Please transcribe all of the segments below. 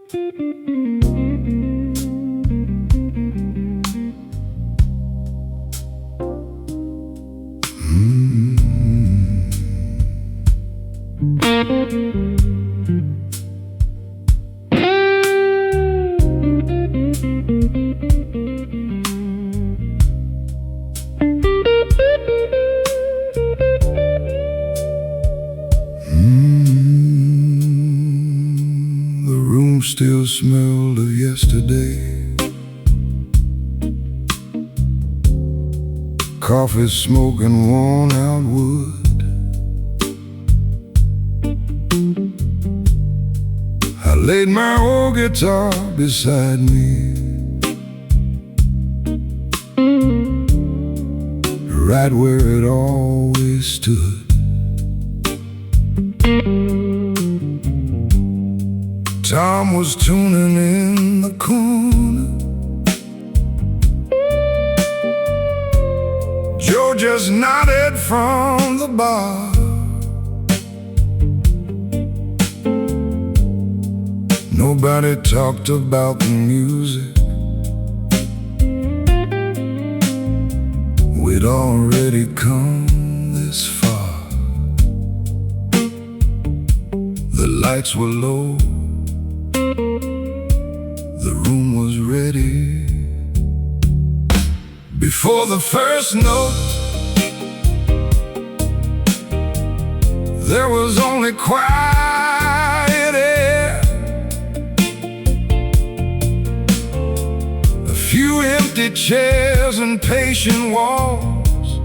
The room still smelled of yesterday. Coffee smoke and worn out wood. I laid my old guitar beside me, right where it always stood. Tom was tuning in the corner. Joe just nodded from the bar. Nobody talked about the music. We'd already come this far. The lights were low. The room was ready. Before the first note, there was only quiet air. A few empty chairs and patient walls,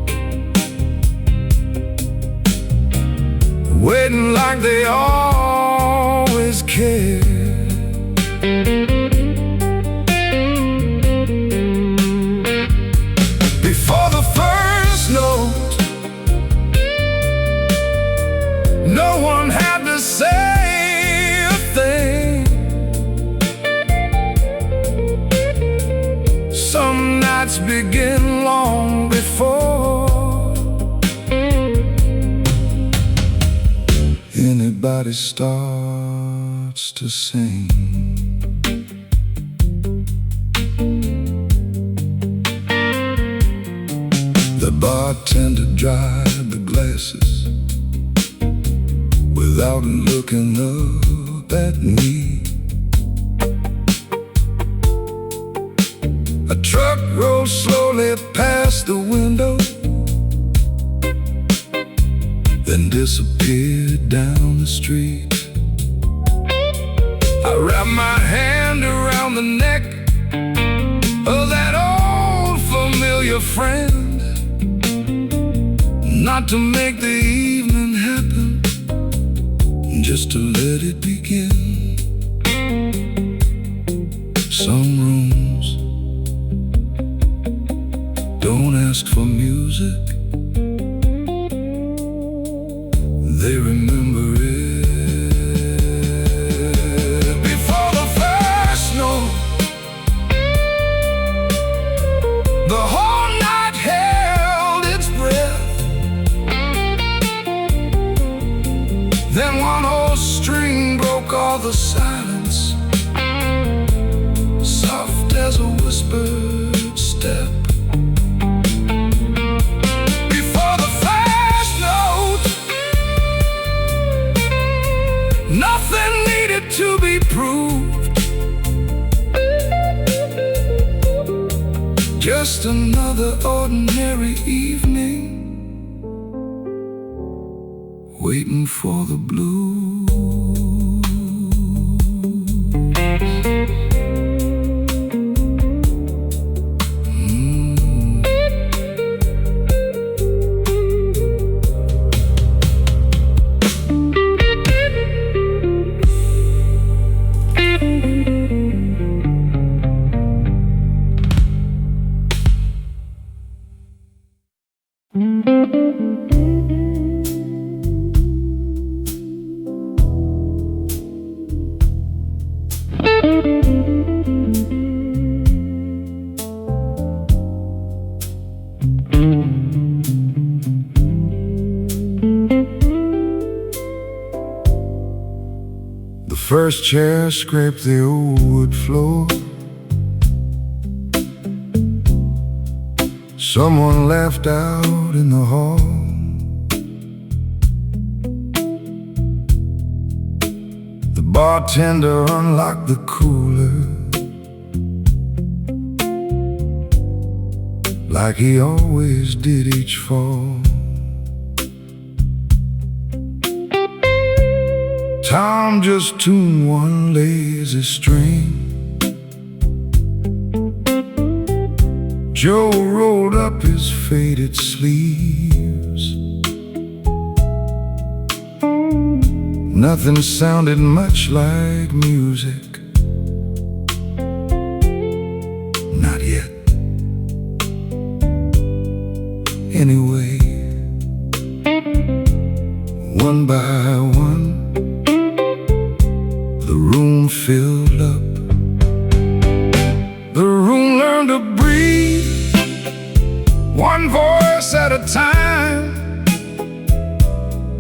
waiting like they always cared. Before the first note, no one had to say a thing. Some nights begin long before anybody starts to sing. The bartender dried the glasses without looking up at me. A truck rolled slowly past the window, then disappeared down the street. I wrapped my hand around the neck of that old familiar friend, not to make the evening happen, just to let it begin. Some rooms don't ask for music, they remember it. Before the first note, the whole night held its breath. Then one old string broke all the silence, soft as a whispered step. Before the first note, nothing needed to be proved, just another ordinary evening, waiting for the blues. The first chair scraped the old wood floor. Someone laughed out in the hall. The bartender unlocked the cooler, like he always did each fall. Tom just tuned one lazy string. Joe rolled up his faded sleeves. Nothing sounded much like music, not yet. Anyway, one by one, the room filled up. The room learned to breathe, one voice at a time.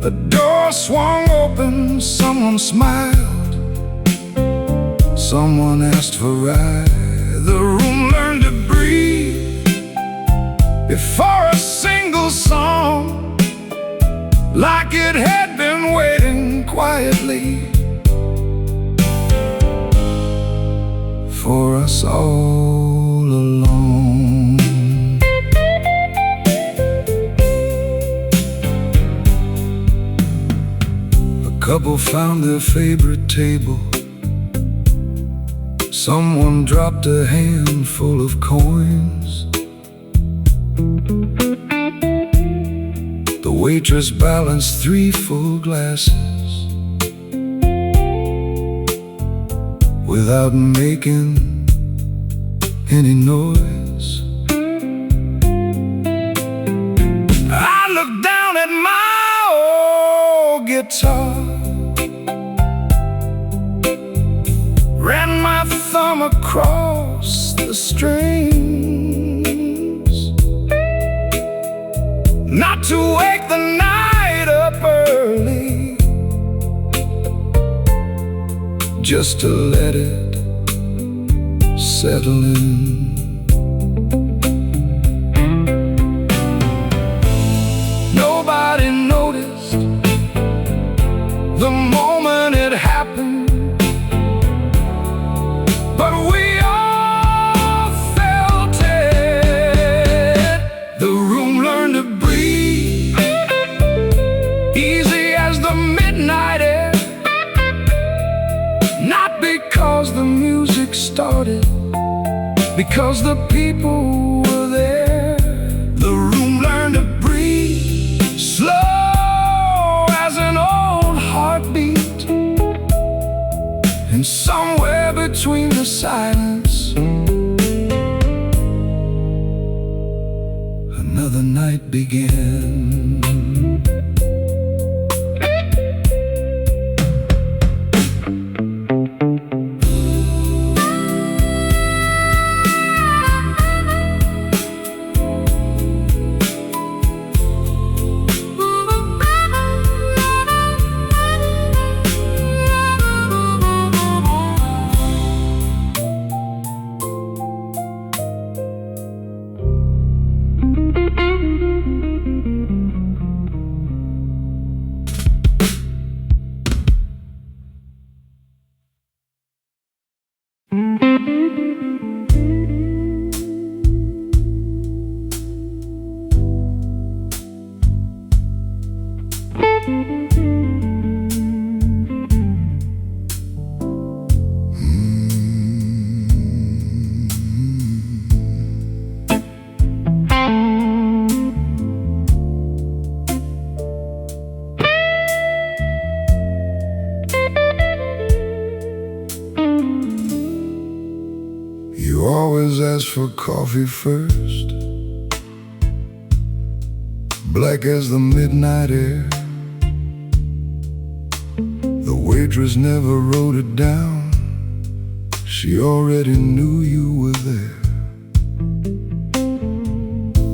The door swung open, someone smiled, someone asked for a ride. The room learned to breathe before a single song, like it had been waiting quietly for us all along. A couple found their favorite table. Someone dropped a handful of coins. The waitress balanced 3 full glasses without making any noise. I looked down at my old guitar, ran my thumb across the strings, not to wake the night up early, just to let it settle in. Nobody noticed the moment it happened, but we all felt it. The room learned to breathe, easy as the midnight air. Not because the music started, because the people were there. The room learned to breathe, slow as an old heartbeat. And somewhere between the silence, another night began. You always ask for coffee first, black as the midnight air. The waitress never wrote it down, she already knew you were there.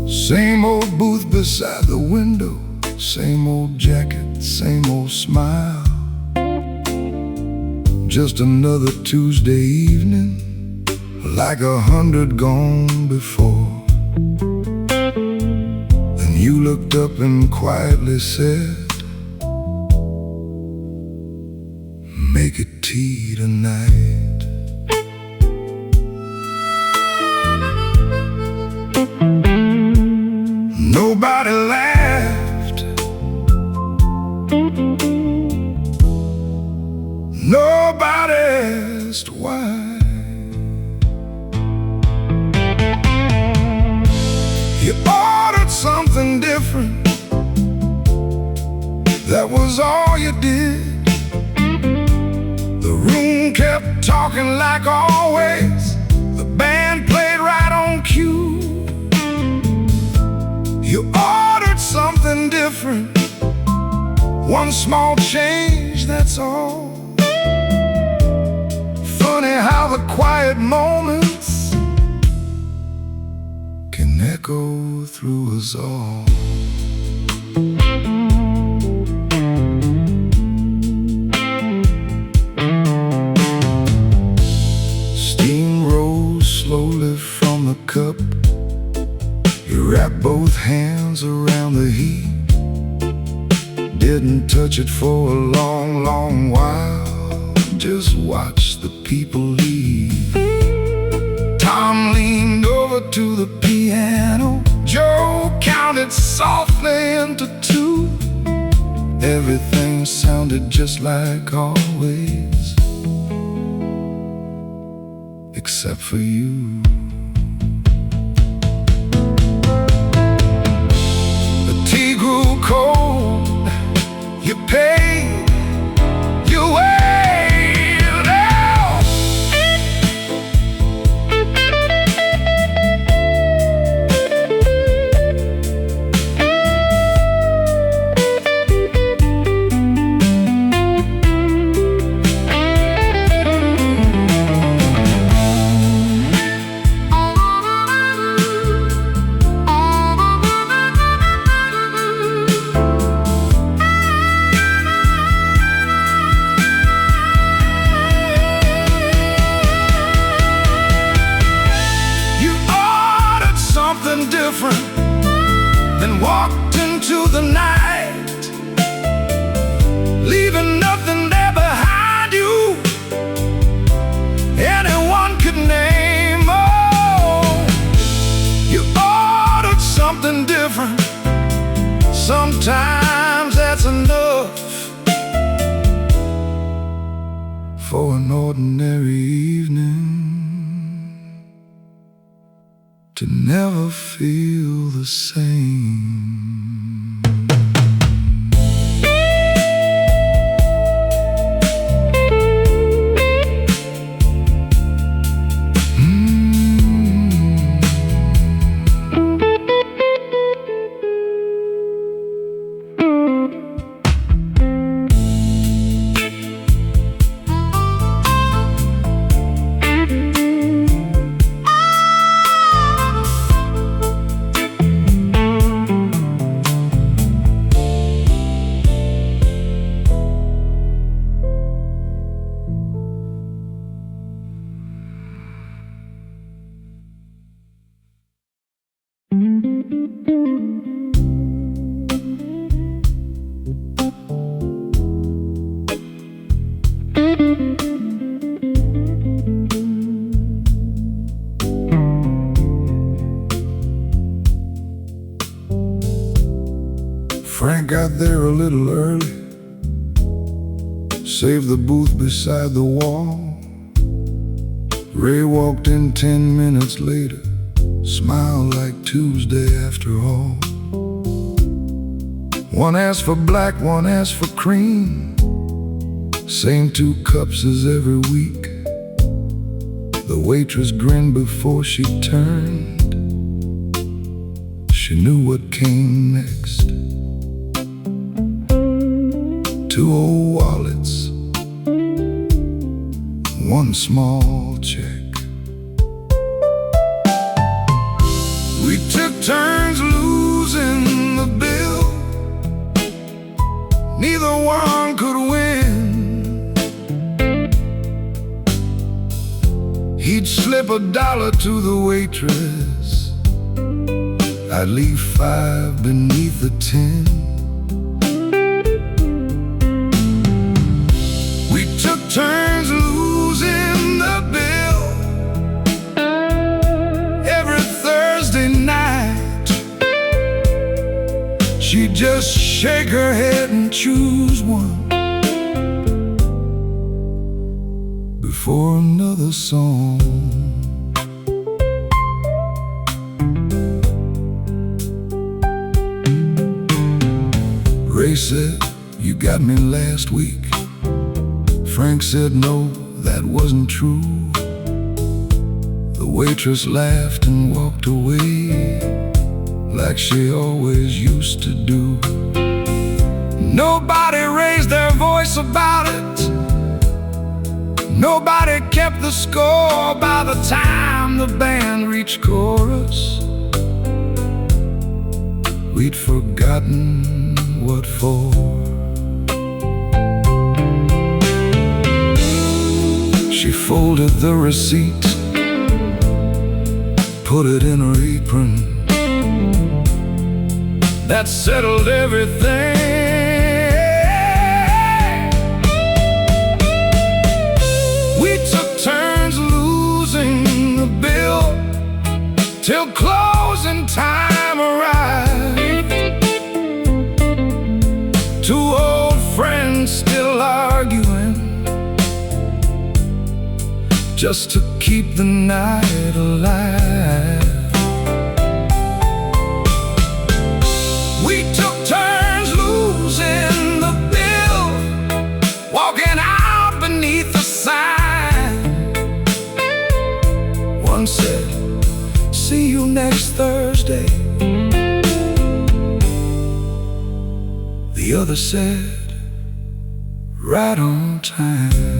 Same old booth beside the window, same old jacket, same old smile. just another Tuesday evening, like 100 gone before. Then you looked up and quietly said, "Make it tea tonight." Nobody laughed, nobody asked why. You ordered something different, that was all you did. The room kept talking like always. The band played right on cue. You ordered something different, one small change, that's all. Funny how the quiet moments can echo through us all. Steam rose slowly from the cup. You wrapped both hands around the heat. Didn't touch it for a long, long while. Just watched the people leave. Tom leaned over to the piano. Joe counted softly into 2. Everything sounded just like always, except for you. Cold, you paid, you waited out. Different, then walked into the night, leaving nothing there behind you anyone could name. Oh, you ordered something different. Sometimes that's enough for an ordinary evening, to never feel the same. Frank got there a little early, saved the booth beside the wall. Ray walked in 10 minutes later, smiled like Tuesday after all. One asked for black, one asked for cream, same 2 cups as every week. The waitress grinned before she turned. She knew what came next. 2 old wallets, 1 small check. We took turns losing the bill. Neither one could win. He'd slip $1 to the waitress. I'd leave 5 beneath the 10. We took turns losing the bill every Thursday night. She'd just shake her head and choose one before another song. Ray said, "You got me last week." Frank said, "No, that wasn't true." The waitress laughed and walked away like she always used to do. Nobody raised their voice about it. Nobody kept the score. By the time the band reached chorus, we'd forgotten what for. She folded the receipt, put it in her apron. That settled everything. We took turns losing the bill till closing time arrived. 2 old friends still arguing just to keep the night alive. We took turns losing the bill, walking out beneath the sign. One said, "See you next Thursday." The other said, "Right on time."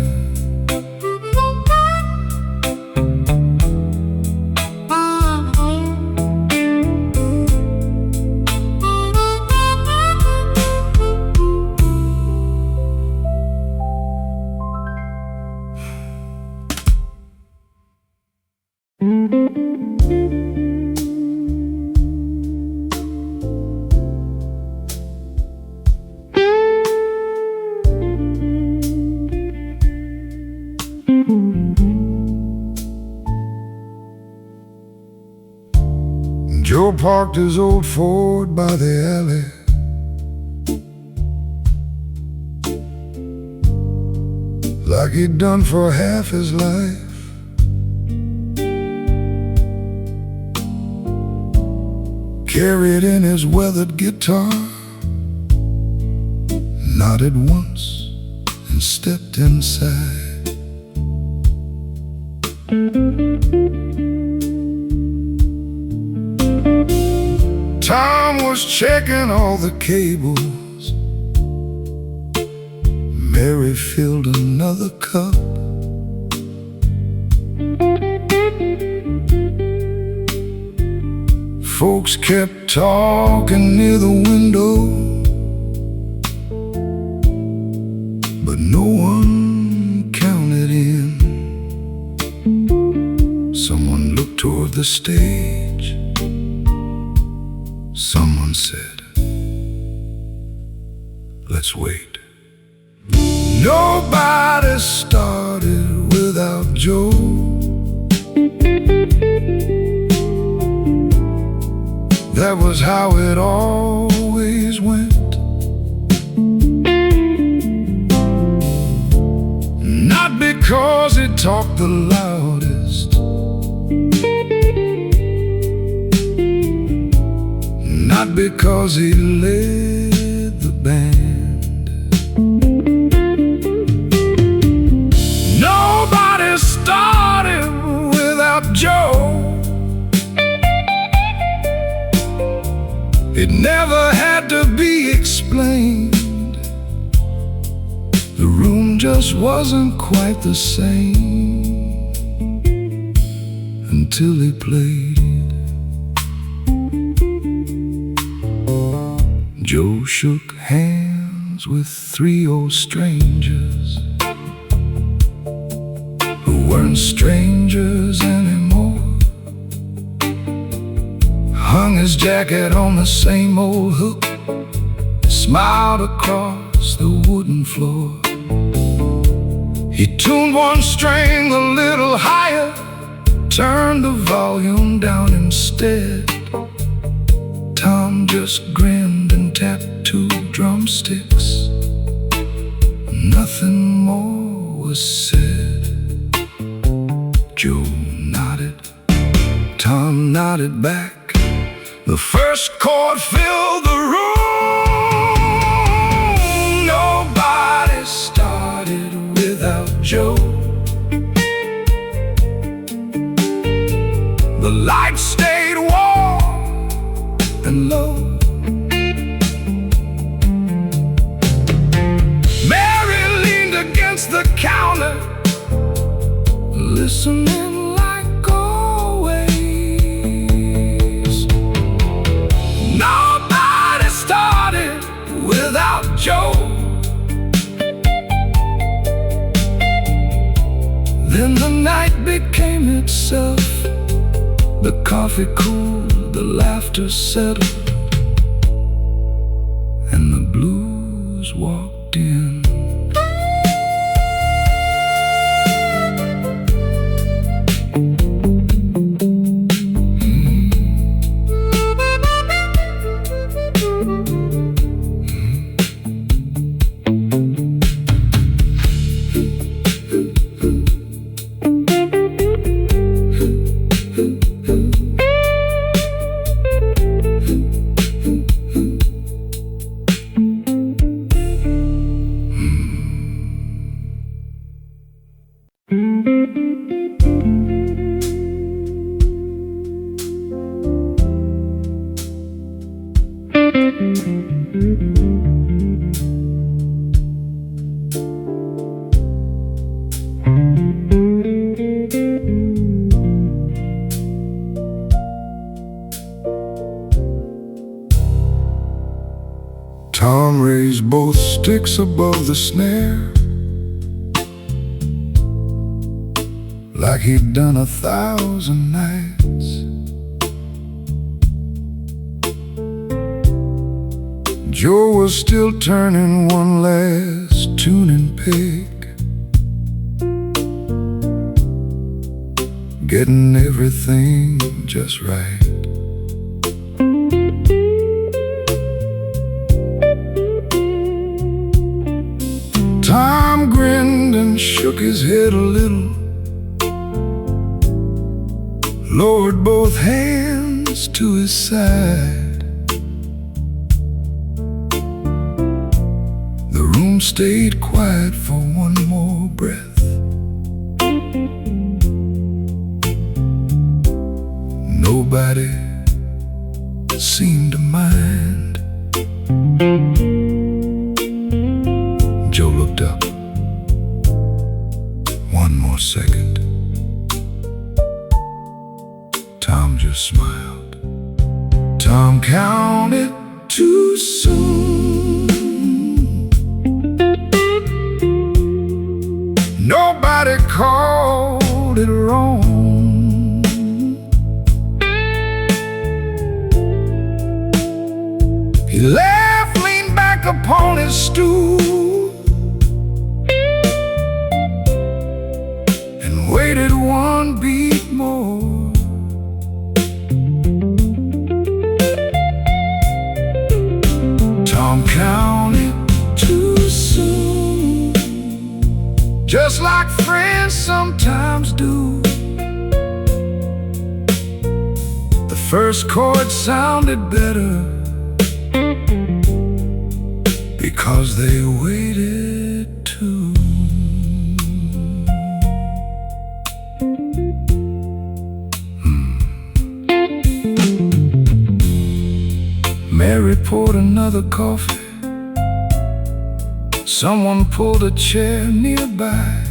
Joe parked his old Ford by the alley. Like he'd done for half his life. Carried in his weathered guitar, nodded once and stepped inside. Tom was checking all the cables. Mary filled another cup. Folks kept talking near the window, but no one counted in. Someone looked toward the stage. Someone said, "Let's wait." Nobody started without Joe. That was how it always went. Not because he talked the loudest, not because he led the band. Nobody started without Joe. It never had to be explained. The room just wasn't quite the same until he played. Joe shook hands with 3 old strangers who weren't weren't strangers anymore. Hung his jacket on the same old hook, smiled across the wooden floor. He tuned one string a little higher, turned the volume down instead. Tom just grinned and tapped 2 drumsticks. Nothing more was said. Joe nodded, Tom nodded back. The first chord filled the room. Nobody started without Joe. The lights stayed warm and low. Mary leaned against the counter, listening like always. Nobody started without Joe. Then the night became itself. The coffee cooled, the laughter settled, and the blues walked in. Tom raised both sticks above the snare, like he'd done 1,000 nights. Joe was still turning one last tuning peg, getting everything just right. Tom grinned and shook his head a little, lowered both hands to his side. The room stayed quiet for one more breath. Nobody seemed to mind. Joe looked up. One more second. Tom just smiled. Tom counted too soon. Nobody called it wrong. He laughed, leaned back upon his stool, and waited one beat more. Tom counted too soon, just like friends sometimes do. The first chord sounded better, because they waited too. Mary poured another coffee. Someone pulled a chair nearby.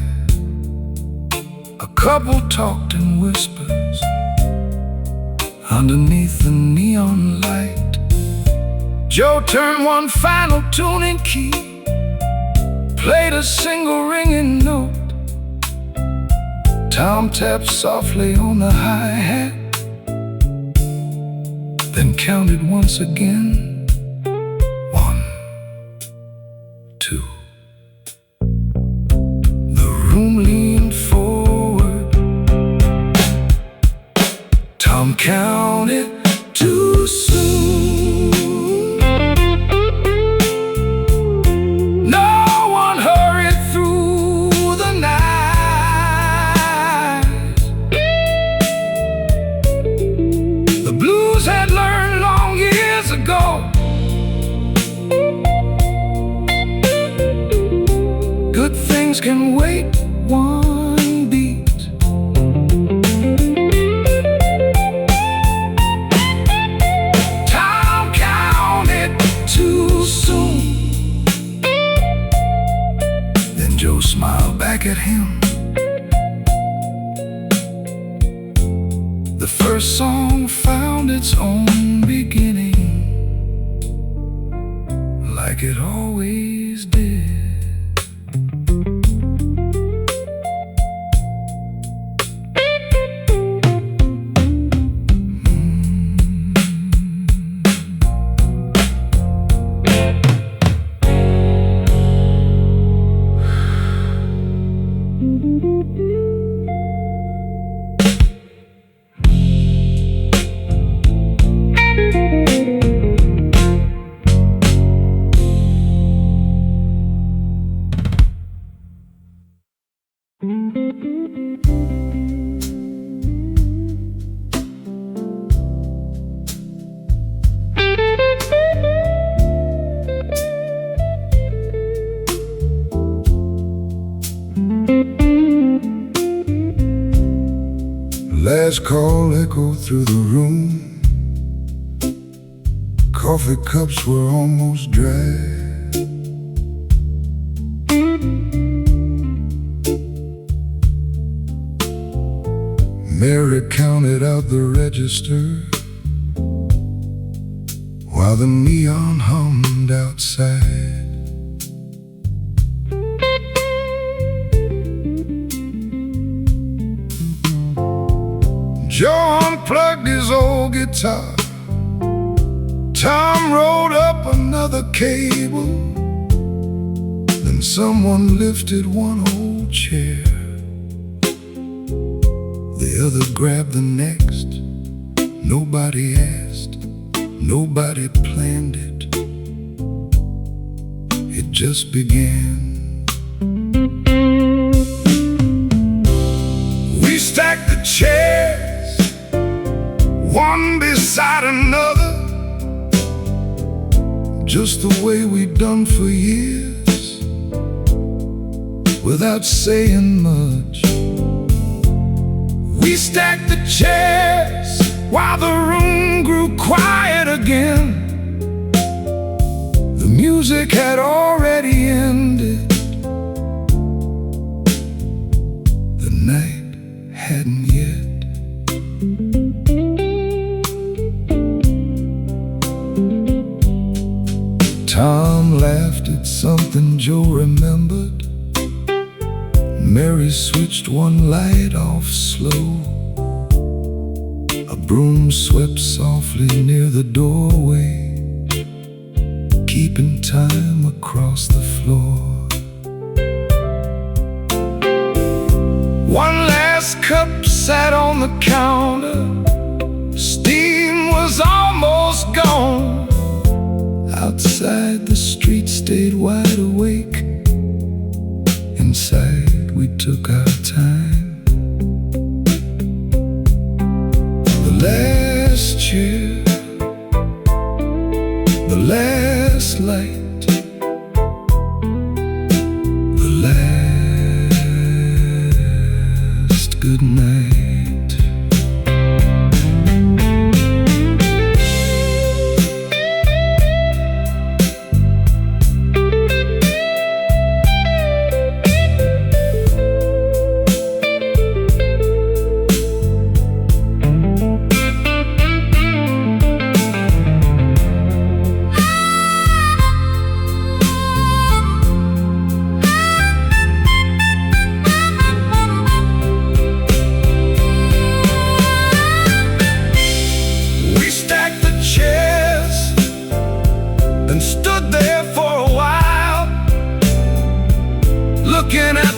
A couple talked in whispers underneath the neon light. Joe turned one final tuning key, played a single ringing note. Tom tapped softly on the hi-hat, then counted once again. 1, 2. The room leaned forward. Tom counted too soon. No one hurried through the night. The blues had learned long years ago. Good things can wait one beat. Tom counted too soon. Then Joe smiled back at him. The first song found its own beginning, like it always did. Last call echoed through the room. Coffee cups were almost dry. Mary counted out the register while the neon hummed outside. Joe unplugged his old guitar. Tom rolled up another cable. Then someone lifted one old chair. The other grabbed the next. Nobody asked, nobody planned it. It just began. We stacked the chairs, one beside another, just the way we'd done for years, without saying much. We stacked the chairs while the room grew quiet again. The music had already ended. The night hadn't yet. Tom laughed at something Joe remembered. Mary switched one light off slow. A broom swept softly near the doorway, keeping time across the floor. One last cup sat on the counter. Steam was almost gone. Outside, the street stayed wide awake. Inside, we took our time. The last chair, the last light, the last good night.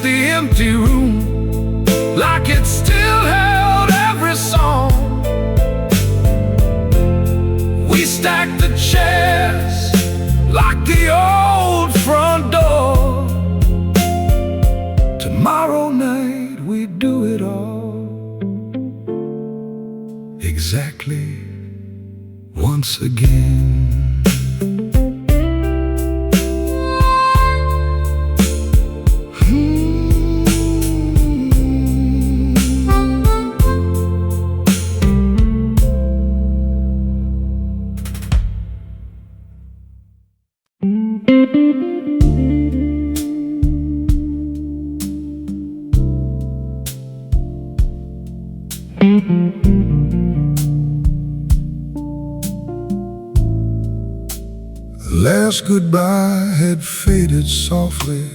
the empty room like it still held every song. We stacked the chairs like the old front door. Tomorrow night we do it all exactly once again. The last goodbye had faded softly.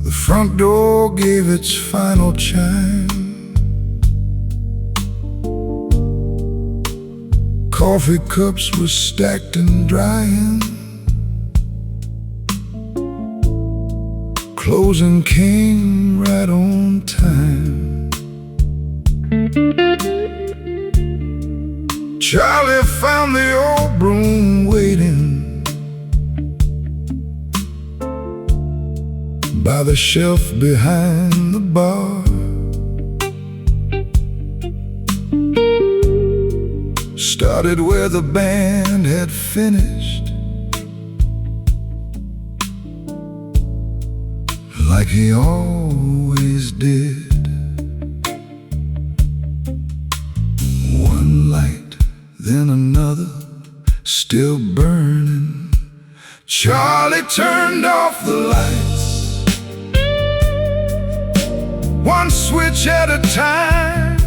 The front door gave its final chime. Coffee cups were stacked and drying. Closing came right on time. Charlie found the old broom waiting by the shelf behind the bar. Started where the band had finished, like he always did. One light, then another, still burning. Charlie turned off the lights, one switch at a time,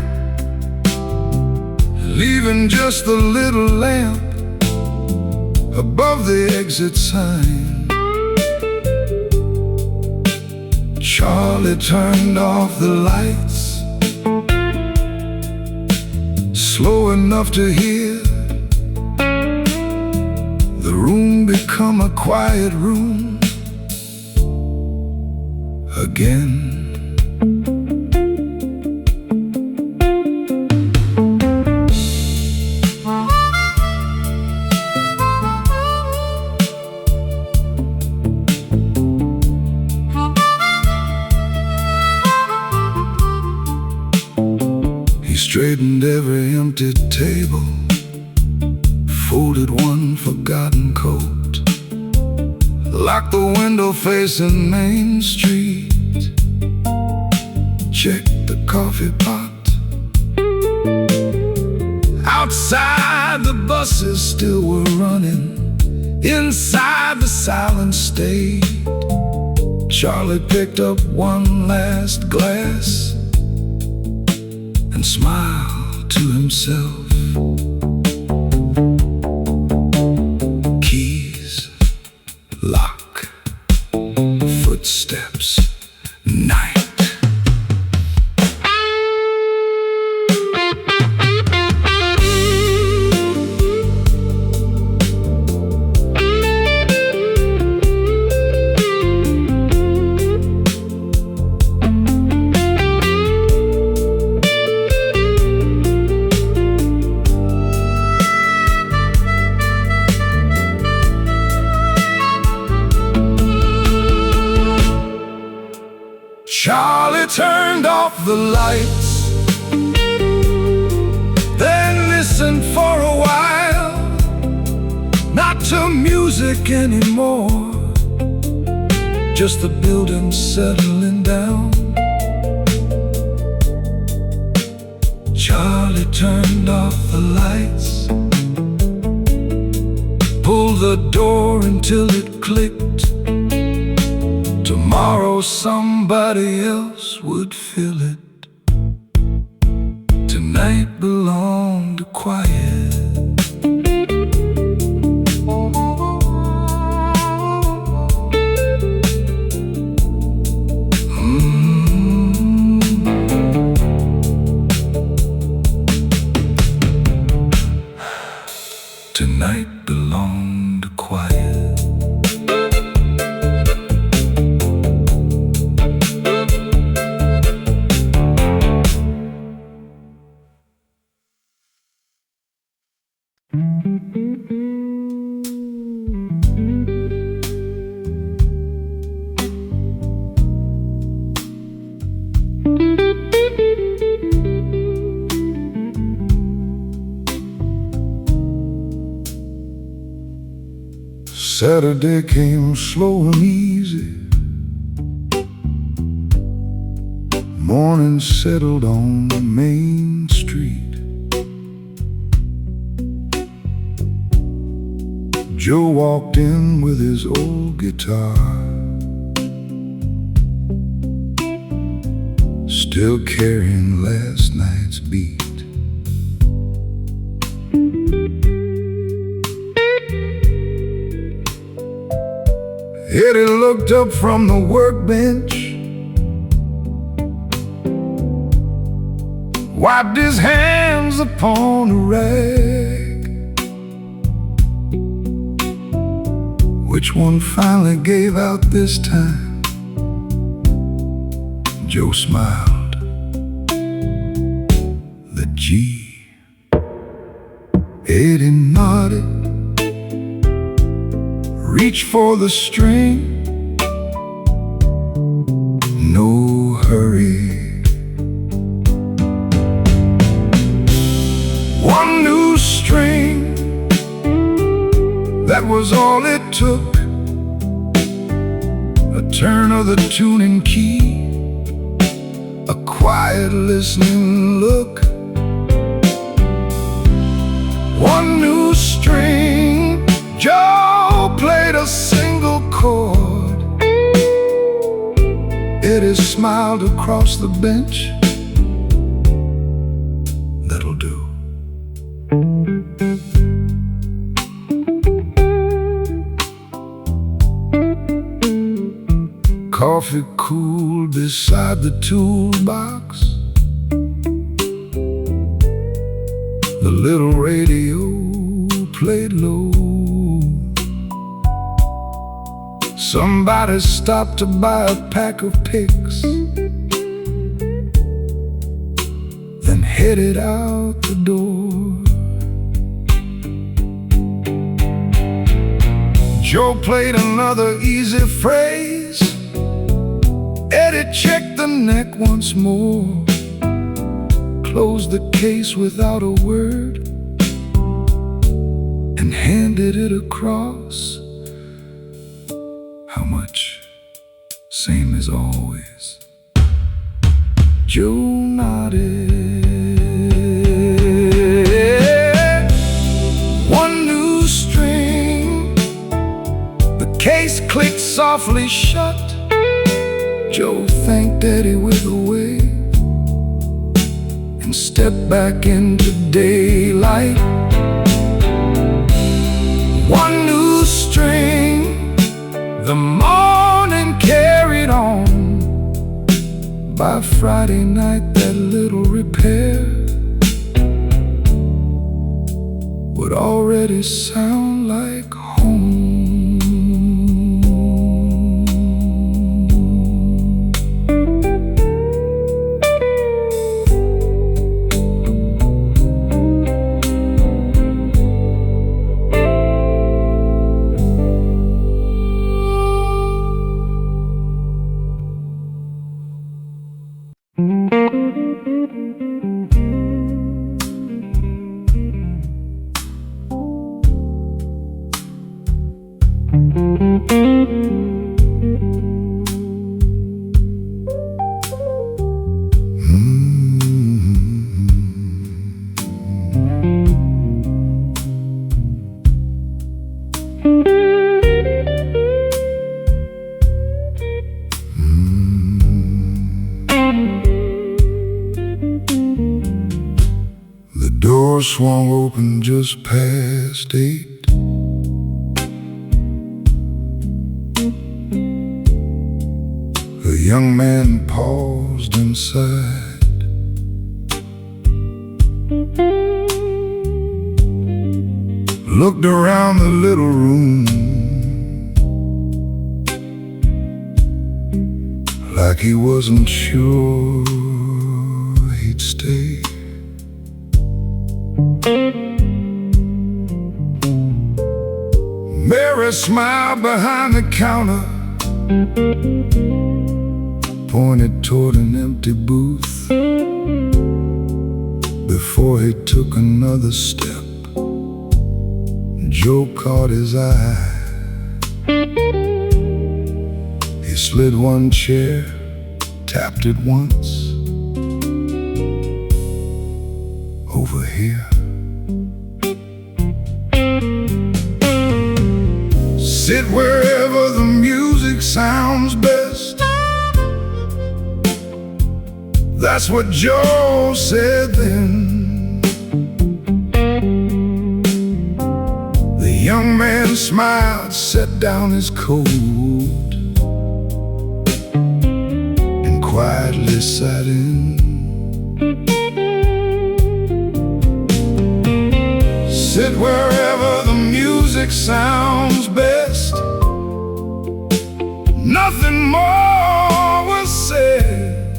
leaving just the little lamp above the exit sign. Charlie turned off the lights slow enough to hear the room become a quiet room again. He straightened every empty table, folded one forgotten coat, locked the window facing Main Street, checked the coffee pot. Outside the buses still were running, inside the silent state. Charlie picked up one last glass and smiled to himself. Keys, lock, footsteps, night. Charlie turned off the lights, then listened for a while, not to music anymore, just the building settling down. Charlie turned off the lights, pulled the door until it clicked. Tomorrow somebody else would fill it. Tonight belonged to quiet. Tonight belonged to quiet. Saturday came slow and easy. Morning settled on Main Street. Joe walked in with his old guitar, still carrying last night's beat. Eddie looked up from the workbench, wiped his hands upon a rag. Which one finally gave out this time? Joe smiled. The G. Eddie nodded, reached for the string. No hurry. One new string, that was all it took. A turn of the tuning key, a quiet listening look. One new string, Joe played a single chord. Eddie smiled across the bench. That'll do. Coffee cooled beside the toolbox. The little radio played low. Somebody stopped to buy a pack of picks, then headed out the door. Joe played another easy phrase. Eddie checked the neck once more, closed the case without a word, and handed it across. How much? Same as always. Joe nodded. One new string, the case clicked softly shut. Joe thanked Eddie with a wave and stepped back into daylight. One new string, the morning carried on. By Friday night, that little repair would already sound like home. The door swung open just past 8. A young man paused inside. Looked around the little room like he wasn't sure he'd stay. Mary smiled behind the counter, pointed toward an empty booth. Before he took another step, Joe caught his eye. He slid one chair, tapped it once. Over here. Sit wherever the music sounds best. That's what Joe said then. The young man smiled, set down his coat, and quietly sat in. Sit wherever the music sounds best. Nothing more was said.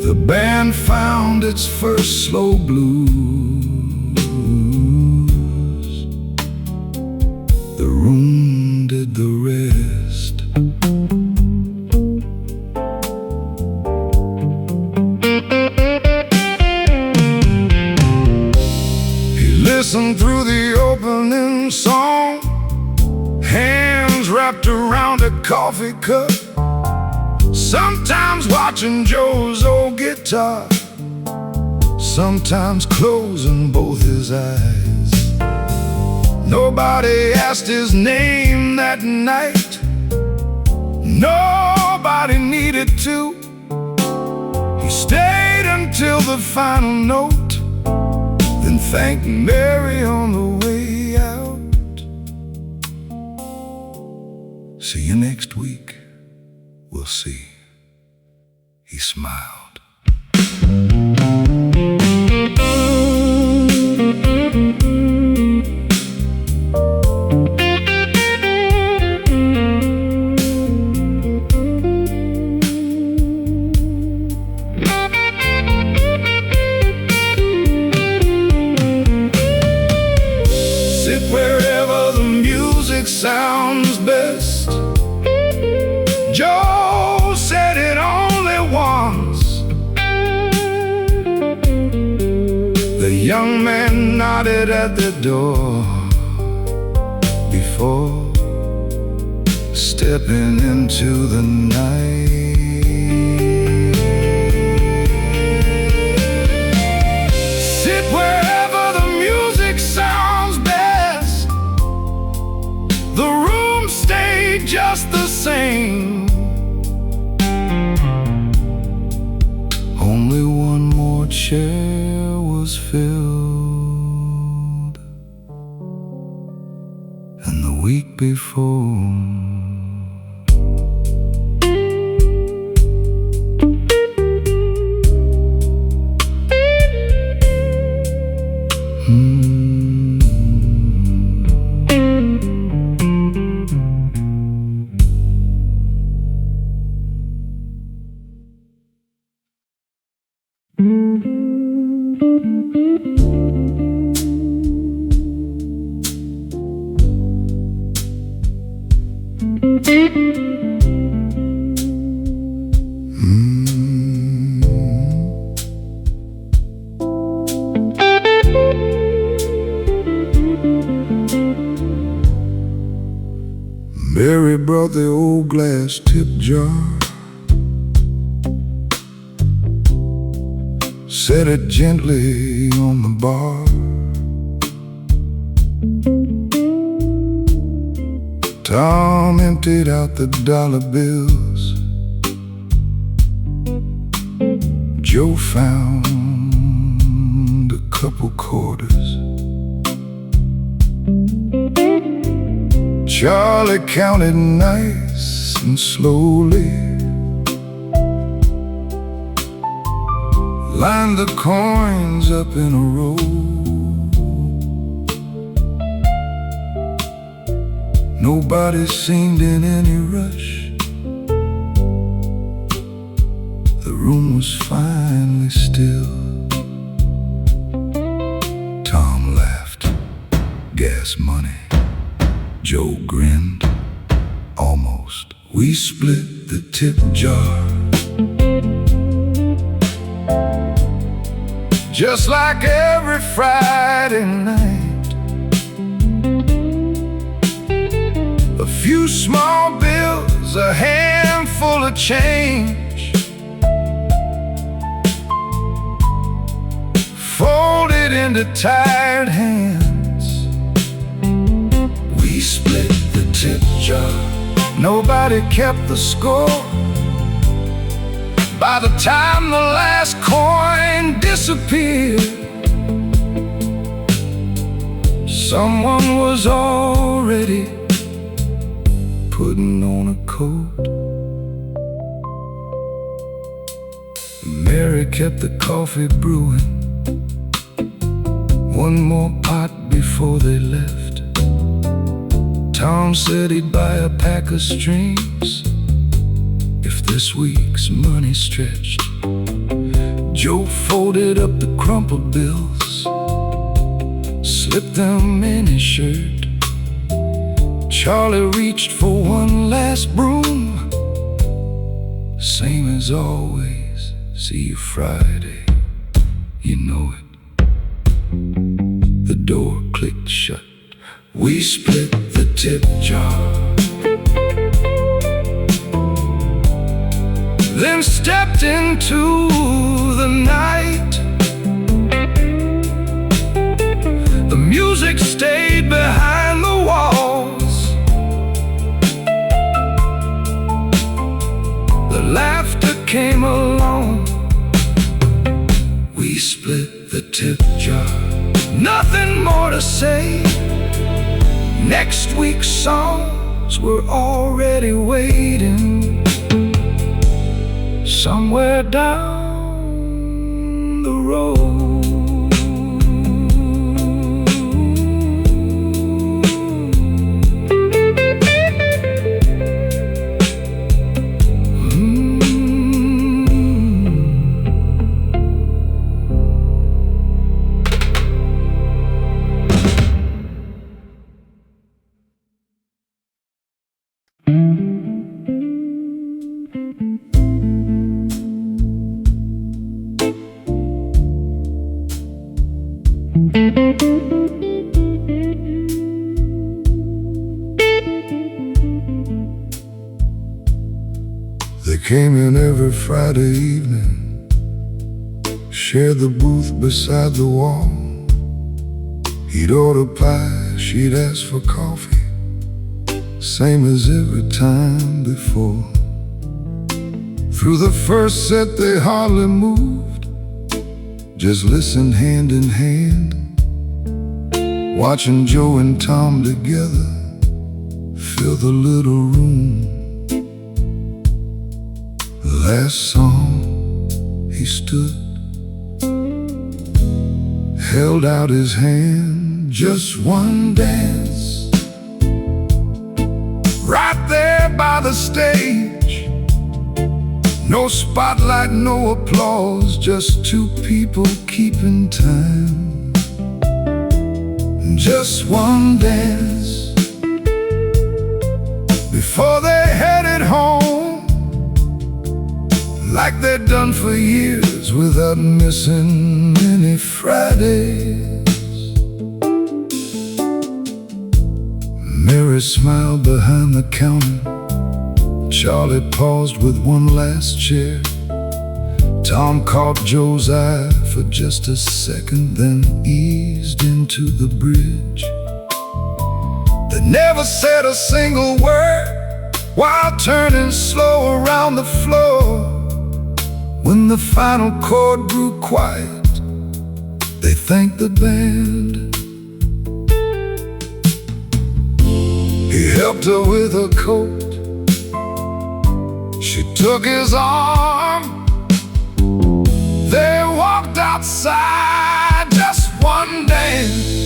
The band found its first slow blues. The room did the rest. Listen through the opening song, hands wrapped around a coffee cup, sometimes watching Joe's old guitar, sometimes closing both his eyes. Nobody asked his name that night, nobody needed to. He stayed until the final note, then thanked Mary on the way out. See you next week, we'll see. He smiled. Wherever the music sounds best. Joe said it only once. The young man nodded at the door before stepping into the night. Sit wherever the music sounds best. The room stayed just the same. Only one more chair was filled, and the week before. Mary brought the old glass tip jar, set it gently on the bar. Tom emptied out the dollar bills. Joe found a couple quarters. Charlie counted nice and slowly, lined the coins up in a row. Nobody seemed in any rush. The room was finally still. Tom laughed. Gas money. Joe grinned. Almost. We split the tip jar. Just like every Friday night. A few few small bills, a handful of change, folded into tired hands. We split the tip jar, nobody kept the score. By the time the last coin disappeared, someone was already putting on a coat. Mary kept the coffee brewing, one more pot before they left. Tom said he'd buy a pack of streams if this week's money stretched. Joe folded up the crumpled bills, slipped them in his shirt. Charlie reached for one last broom. Same as always, see you Friday, you know it. The door clicked shut. We split the tip jar, then stepped into the night. The music stayed behind the walls, the laughter came along. We split the tip jar, nothing more to say. Next week's songs were already waiting somewhere down the road. They came in every Friday evening, shared the booth beside the wall. He'd order pie, she'd ask for coffee, same as every time before. Through the first set they hardly moved, just listened hand in hand, watching Joe and Tom together fill the little room. The last song, he stood, held out his hand, just one dance, right there by the stage. No spotlight, no applause, just two people keeping time. Just one dance before they headed home, like they'd done for years without missing any Fridays. Mary smiled behind the counter. Charlie paused with one last chair. Tom caught Joe's eye for just a second, then eased into the bridge. They never said a single word while turning slow around the floor. When the final chord grew quiet, they thanked the band. He helped her with her coat, she took his arm. They walked outside, just one dance.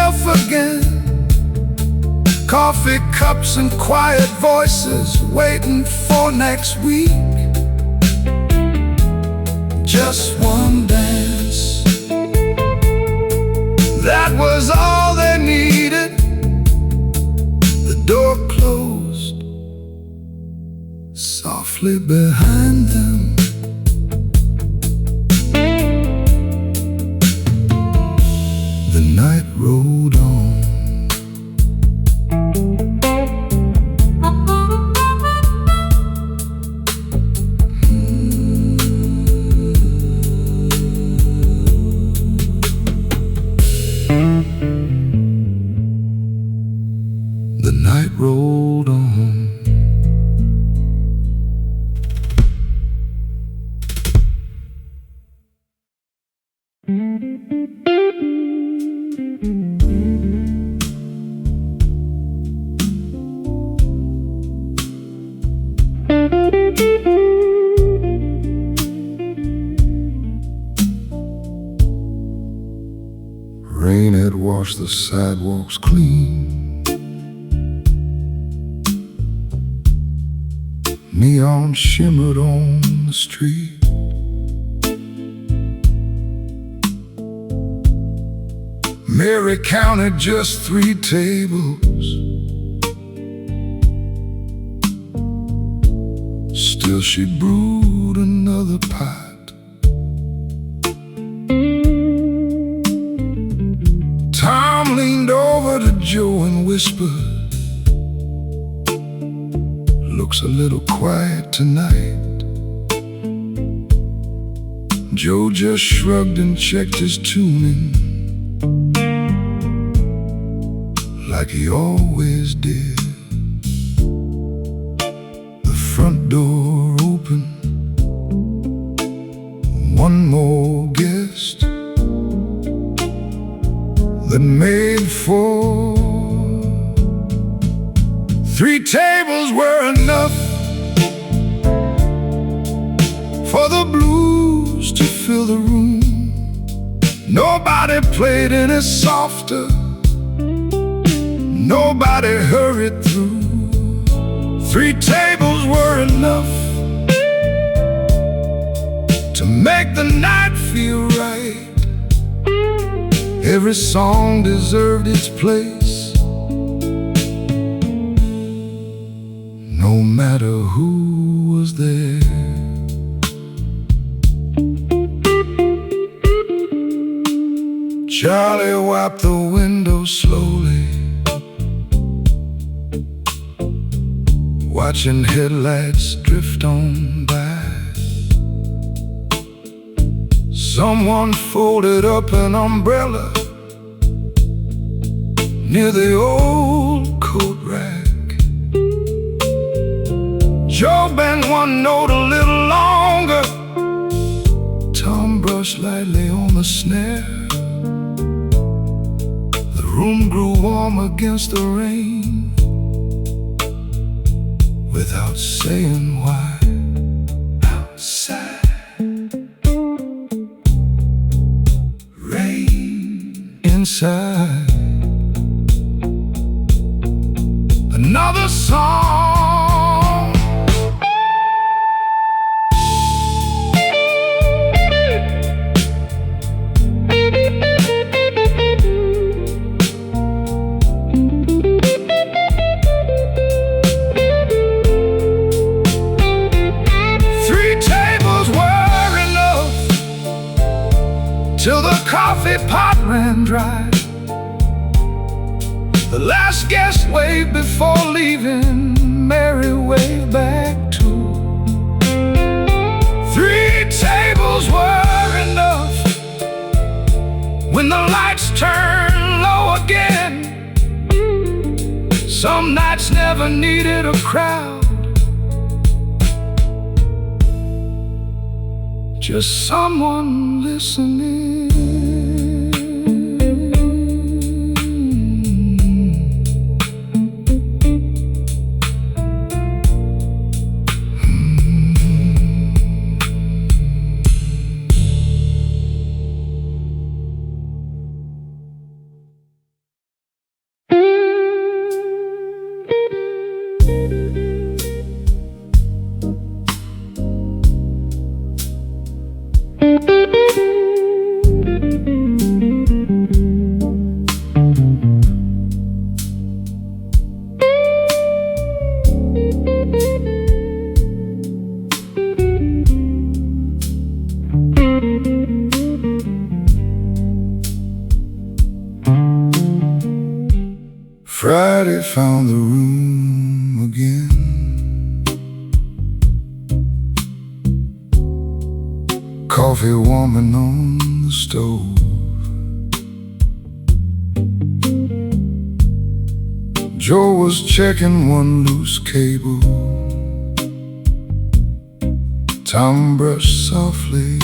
myself again. Coffee cups and quiet voices waiting for next week. Just one dance, that was all they needed. The door closed softly behind them. The night rolled on. The night rolled on. Rain had washed the sidewalks clean. Neon shimmered on the street. Mary counted just 3 tables. Still she brewed another pot. Tom leaned over to Joe and whispered, "Looks a little quiet tonight." Joe just shrugged and checked his tuning, like he always did. The front door opened. One more guest that made 4. 3 tables were enough for the blues to fill the room. Nobody played any softer. Nobody hurried through. 3 tables were enough to make the night feel right. Every song deserved its place, no matter who was there. Charlie wiped the window slowly, watching headlights drift on by. Someone folded up an umbrella near the old coat rack. Joe bent one note a little longer. Tom brushed lightly on the snare. The room grew warm against the rain, without saying why. Outside, rain inside. Another song. Till the coffee pot ran dry. The last guest waved before leaving. Mary waved back too. 3 tables were enough when the lights turned low again. Some nights never needed a crowd, just someone listening. Friday found the room again. Coffee warming on the stove. Joe was checking one loose cable. Tom brushed softly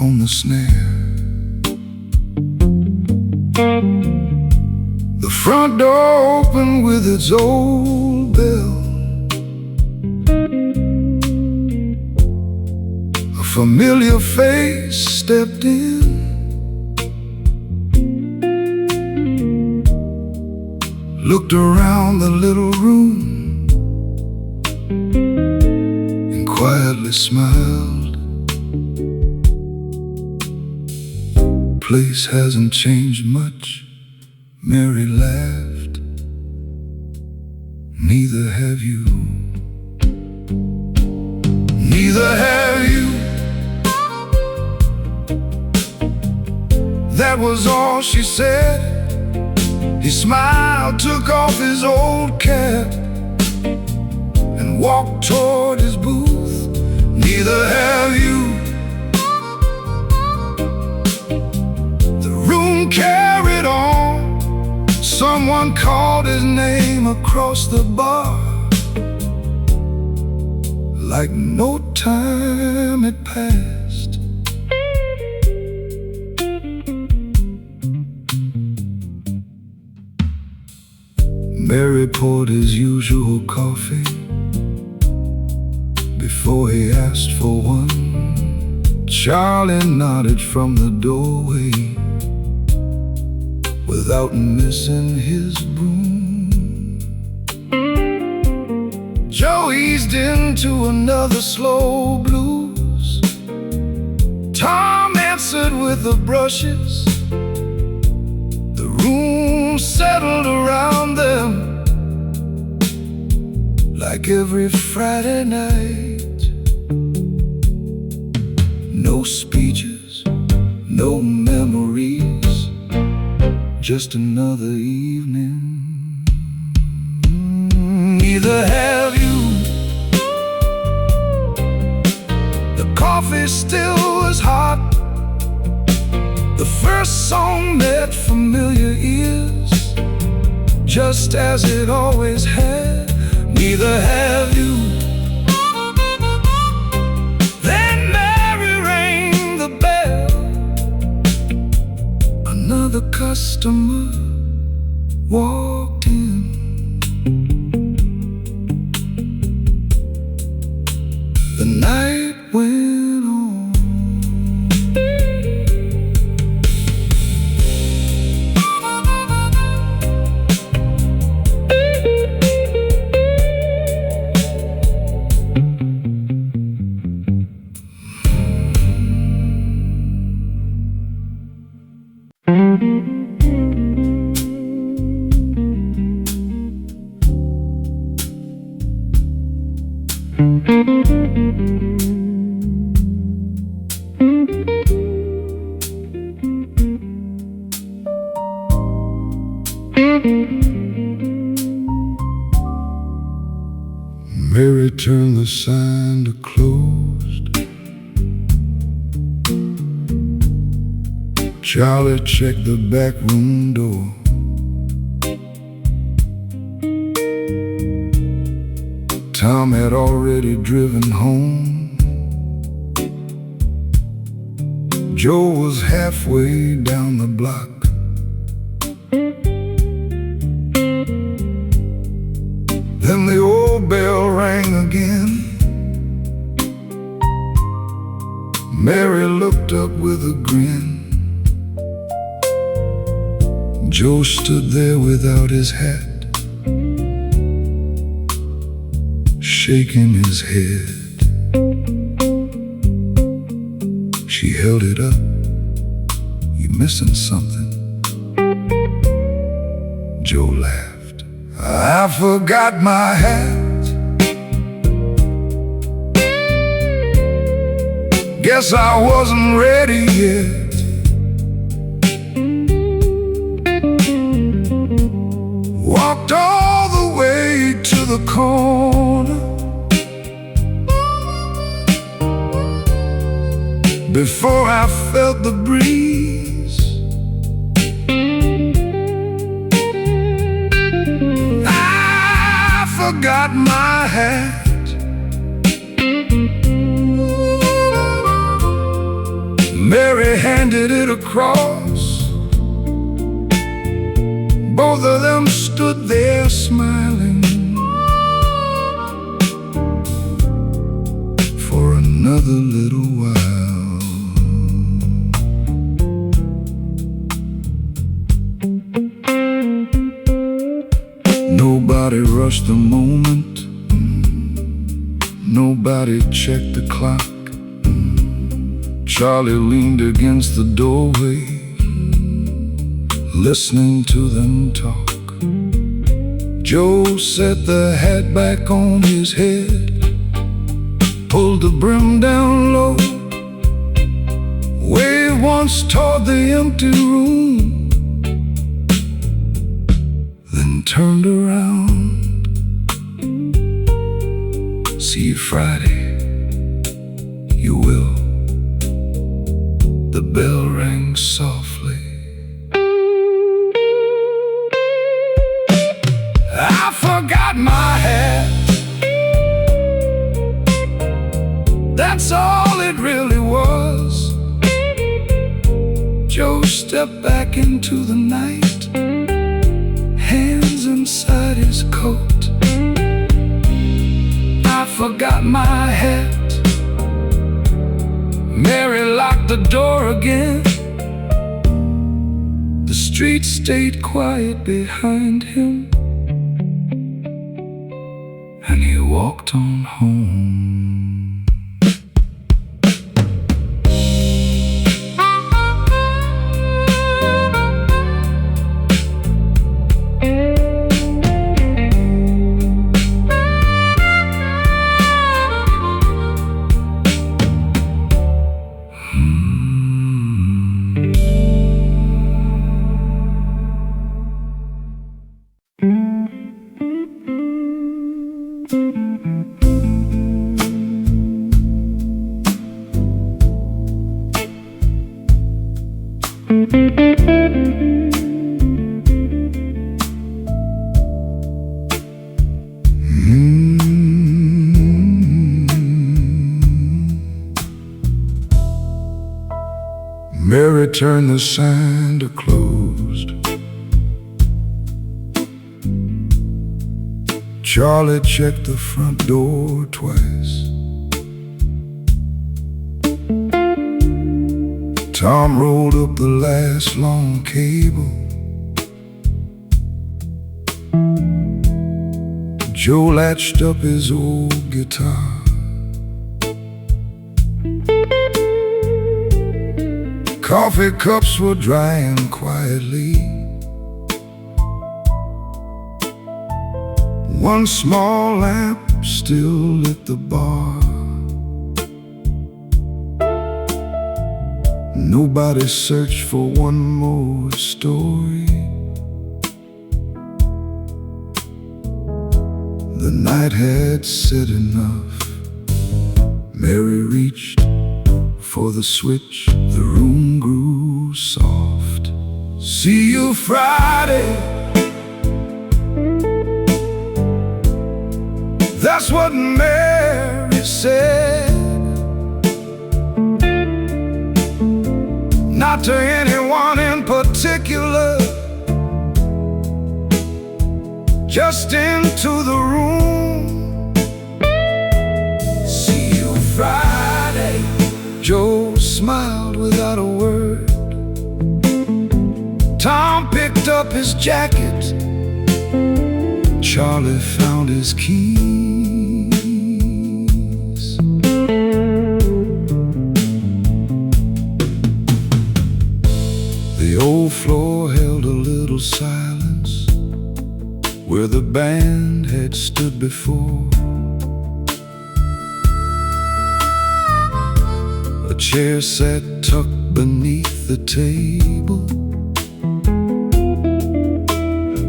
on the snare. The front door opened with its old bell. A familiar face stepped in. Looked around the little room and quietly smiled. Place hasn't changed much, Mary laughed. Neither have you. Neither have you. That was all she said. He smiled, took off his old cap, and walked toward his booth. Neither have you. The room carried on. Someone called his name across the bar, like no time had passed. Mary poured his usual coffee before he asked for one. Charlie nodded from the doorway without missing his broom. Joe eased into another slow blues. Tom answered with the brushes. The room settled around them like every Friday night. No speeches, no memories, just another evening. Neither have you. The coffee still was hot. The first song met familiar ears, just as it always had. Neither have you. Then Mary rang the bell. Another customer walked in. The night went on. Mary turned the sign to closed. Charlie checked the back room door. Tom had already driven home. Joe was halfway down the block. Then the old bell rang again. Mary looked up with a grin. Joe stood there without his hat, shaking his head. She held it up. "You missing something?" Joe laughed. "I forgot my hat. Guess I wasn't ready yet. the corner before I felt the breeze. I forgot my hat. Mary handed it across. Both of them stood there smiling for another little while. Nobody rushed the moment. Nobody checked the clock. Charlie leaned against the doorway, listening to them talk. Joe set the hat back on his head, pulled the brim down low, waved once toward the empty room, then turned around. See you Friday, you will. The bell rang softly. I forgot my hat. That's all it really was. Joe stepped back into the night, hands inside his coat. I forgot my hat. Mary locked the door again. The street stayed quiet behind him, and he walked on home. Mary turned the sign to closed. Charlie checked the front door twice. Tom rolled up the last long cable. Joe latched up his old guitar. Coffee cups were drying quietly. One small lamp still lit the bar. Nobody searched for one more story. The night had said enough. Mary reached for the switch, the room grew soft. See you Friday. That's what Mary said. Not to anyone in particular, just into the room. See you Friday. Joe smiled without a word. Tom picked up his jacket. Charlie found his keys. The old floor held a little silence where the band had stood before. A chair sat tucked beneath the table,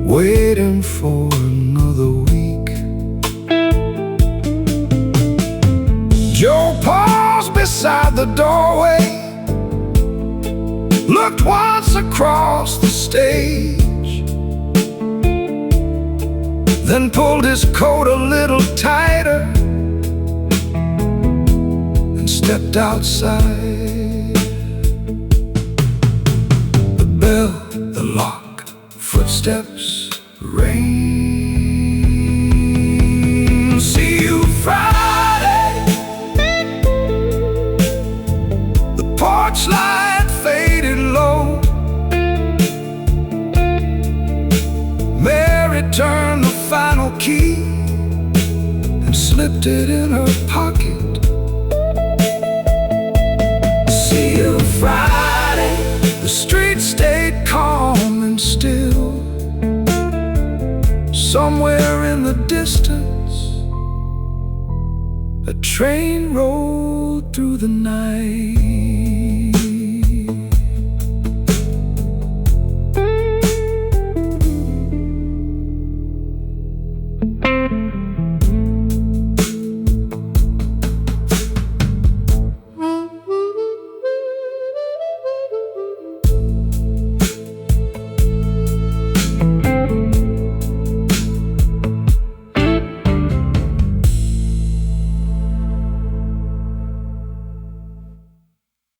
waiting for another week the doorway, looked once across the stage, then pulled his coat a little tighter and stepped outside. The bell, the lock, footsteps, rain. See you Friday. The porch light faded low. Mary turned the final key and slipped it in her pocket. See you Friday. The street stayed calm and still. Somewhere in the distance, a train rolled through the night.